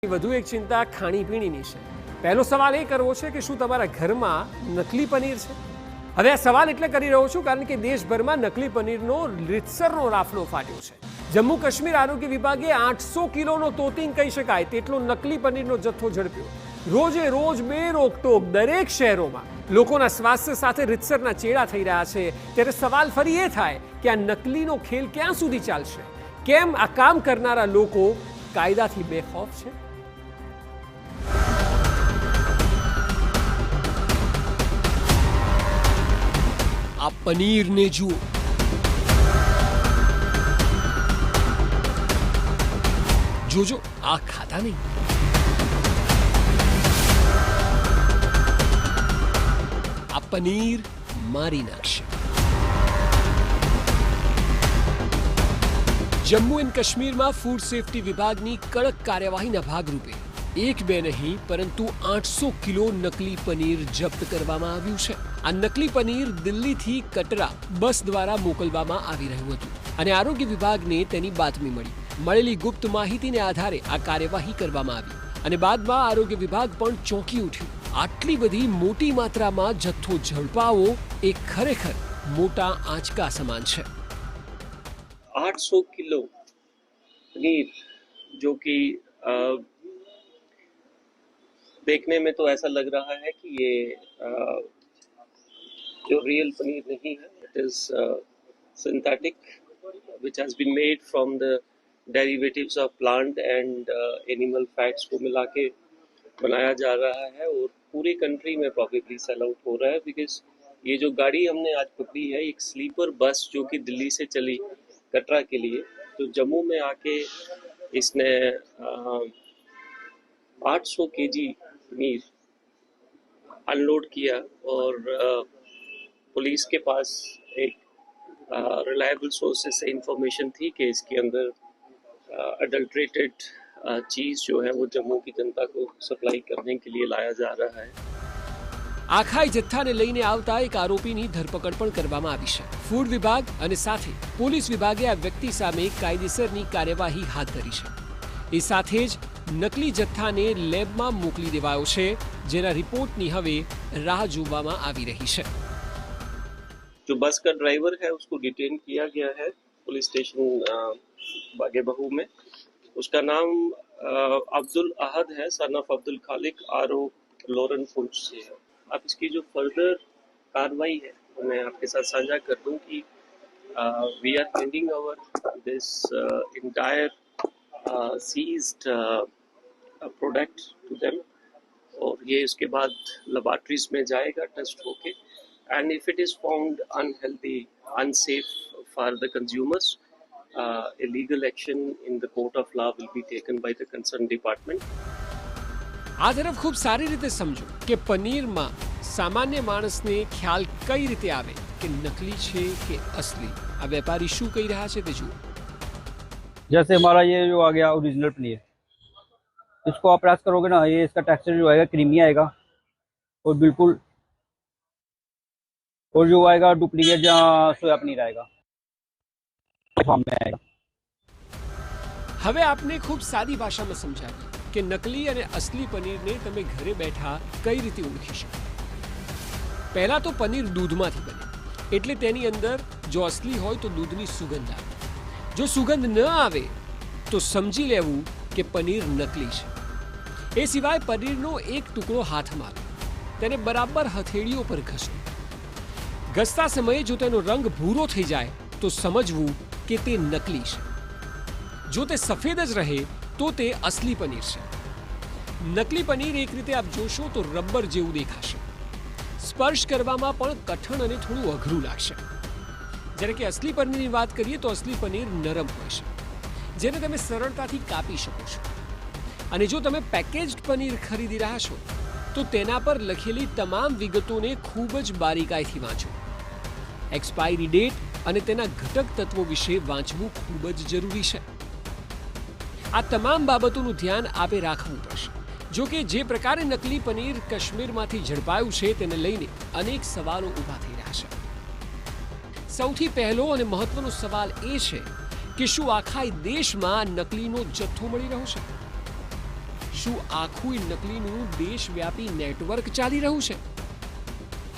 વધુ એક ચિંતા ખાણીપીણીની છે। પહેલો સવાલ એ કરવો છે કે શું તમારા ઘરમાં નકલી પનીર છે? હવે આ સવાલ એટલે કરી રહ્યો છું કારણ કે દેશભરમાં નકલી પનીરનો રીતસરનો રાફડો ફાટ્યો છે। જમ્મુ કાશ્મીર આરોગ્ય વિભાગે 800 કિલોનો તોતિંગ કહી શકાય તેટલો નકલી પનીરનો જથ્થો ઝડપ્યો। રોજે રોજ બે રોકટોક દરેક શહેરોમાં લોકોના સ્વાસ્થ્ય સાથે રીતસરના ચેડા થઈ રહ્યા છે। ત્યારે સવાલ ફરી એ થાય કે આ નકલીનો ખેલ ક્યાં સુધી ચાલશે? કેમ આ કામ કરનારા લોકો કાયદાથી બેખૌફ છે? આ પનીરને જુઓ, જોજો આ ખાતા નહીં। આ પનીર મારી નાખશે। જમ્મુ એન્ડ કાશ્મીરમાં ફૂડ સેફ્ટી વિભાગની કડક કાર્યવાહીના ભાગરૂપે એક બે નહીં પરંતુ 800 કિલો નકલી પનીર જપ્ત કરવામાં આવ્યું છે। આ નકલી પનીર દિલ્હીથી કટરા બસ દ્વારા મોકલવામાં આવી રહ્યું હતું અને આરોગ્ય વિભાગને તેની બાતમી મળેલી ગુપ્ત માહિતીને આધારે આ કાર્યવાહી કરવામાં આવી અને બાદમાં આરોગ્ય વિભાગ પણ ચોંકી ઉઠ્યું। આટલી બધી મોટી માત્રામાં જથ્થો ઝડપાવો એ ખરેખર મોટા આંચકા સમાન છે। 800 किलो पनीर जो कि देखने में तो ऐसा लग रहा है कि ये जो रियल पनीर नहीं है, it is synthetic which has been made from the derivatives of plant and animal fats को मिला के बनाया जा रहा है और पूरी कंट्री में प्रॉबेबली सेल आउट हो रहा है। बिकॉज ये जो गाड़ी हमने आज पकड़ी है एक स्लीपर बस जो कि दिल्ली से चली कटरा के लिए, तो जम्मू में आके इसने 800 केजी पनीर अनलोड किया और पुलिस के पास एक रिलायबल सोर्सेज से इंफॉर्मेशन थी कि इसके अंदर अडल्ट्रेटेड चीज़ जो है वो जम्मू की जनता को सप्लाई करने के लिए लाया जा रहा है। આખાઈ જથ્થાને લઈને આવતા એક આરોપીની ધરપકડ પણ કરવામાં આવી છે। ફૂડ વિભાગ અને સાથે પોલીસ વિભાગે આ વ્યક્તિ સામે કાયદેસરની કાર્યવાહી હાથ ધરી છે। એ સાથે જ નકલી જથ્થાને લેબમાં મોકલી દેવાયો છે, જેના રિપોર્ટની હવે રાહ જોવામાં આવી રહી છે। जो बस का ड्राइवर है उसको डिटेन किया गया है पुलिस स्टेशन बागे बहू में। उसका नाम अब्दुल अहद है, सन ऑफ अब्दुल खालिक आरो लोरन पुंछ से है। अब इसकी जो फर्दर कार्रवाई है तो मैं आपके साथ साझा कर दूं कि we are sending over this entire seized product to them और ये उसके बाद लेबोरेटरीज में जाएगा टेस्ट होके, and if it is found unhealthy unsafe for the consumers a legal action in the court of law will be taken by the concerned department। આ તરફ ખૂબ સારી રીતે સમજો કે પનીરમાં સામાન્ય માણસને ખ્યાલ કઈ રીતે આવે કે નકલી છે કે असली। આ વેપારી શું કહી રહ્યા છે તે જુઓ। जैसे हमारा ये जो आ गया ओरिजिनल पनीर, इसको आप प्रेस करोगे ना, ये इसका टेक्सचर जो आएगा क्रीमी आएगा और बिल्कुल, और जो आएगा डुप्लीकेट जहाँ सोया पनीर आएगा फॉर्म में आएगा। હવે આપને ખૂબ સાદી ભાષામાં સમજાવી કે નકલી અને असली પનીરને તમે ઘરે બેઠા કઈ રીતે ઓળખી શકો। પહેલા તો પનીર દૂધમાંથી બને એટલે તેની અંદર જો असली હોય તો દૂધની સુગંધ આવે, જો સુગંધ ન આવે તો સમજી લેવું કે પનીર નકલી છે। એ સિવાય પનીરનો એક ટુકડો હાથમાં લો, તેને બરાબર હથેળીઓ પર ઘસો। ઘસતા સમયે જો તેનો રંગ ભૂરો થઈ જાય તો સમજવું કે તે નકલી છે। જો તે સફેદ જ રહે તો તે असली પનીર છે। નકલી પનીર એક રીતે આપ જોશો તો રબર જેવું દેખાશે, સ્પર્શ કરવામાં પણ કઠણ અને થોડું અઘરું લાગશે। જ્યારે કે असली પનીરની વાત કરીએ તો असली પનીર નરમ હોય છે, જેને તમે સરળતાથી કાપી શકો છો। અને જો તમે પેકેજ્ડ પનીર ખરીદી રહ્યા છો તો તેના પર લખેલી તમામ વિગતોને ખૂબ જ બારીકાઈથી વાંચો। એક્સપાયરી ડેટ અને તેના ઘટક તત્વો વિશે વાંચવું ખૂબ જ જરૂરી છે। આ તમામ બાબતોનું ધ્યાન આપે રાખવું પડશે। જો કે જે પ્રકારે નકલી પનીર કાશ્મીરમાંથી ઝડપાયું છે તેને લઈને અનેક સવાલો ઊભા થઈ રહ્યા છે। સૌથી પહેલો અને મહત્વનો સવાલ એ છે કે શું આખા દેશમાં નકલીનો જથ્થો મળી રહ્યો છે? શું આખું નકલીનું દેશવ્યાપી નેટવર્ક ચાલી રહ્યું છે?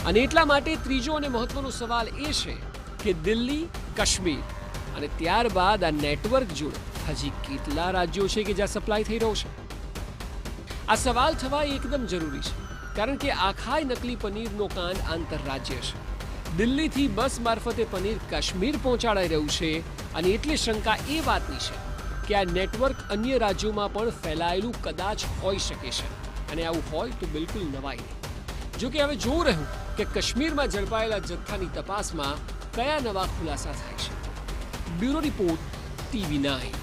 અને એટલા માટે ત્રીજો અને મહત્વનો સવાલ એ છે કે દિલ્હી, કાશ્મીર અને ત્યારબાદ આ નેટવર્ક જોડે હજી કેટલા રાજ્યો છે કે જ્યાં સપ્લાય થઈ રહ્યો છે? આ સવાલ થવા એકદમ જરૂરી છે, કારણ કે આખાય નકલી પનીરનો કાંડ આંતરરાજ્ય છે. દિલ્હીથી બસ મારફતે પનીર કાશ્મીર પહોંચાડાઈ રહ્યું છે, અને એટલે શંકા એ વાતની છે કે આ નેટવર્ક અન્ય રાજ્યોમાં પણ ફેલાયેલું કદાચ હોઈ શકે છે, અને આવું હોય તો બિલકુલ નવાઈ નહીં. જો કે હવે જોવું રહ્યું કે કાશ્મીરમાં ઝડપાયેલા જથ્થાની તપાસમાં કયા નવા ખુલાસા થાય છે. Bureau report, TV9.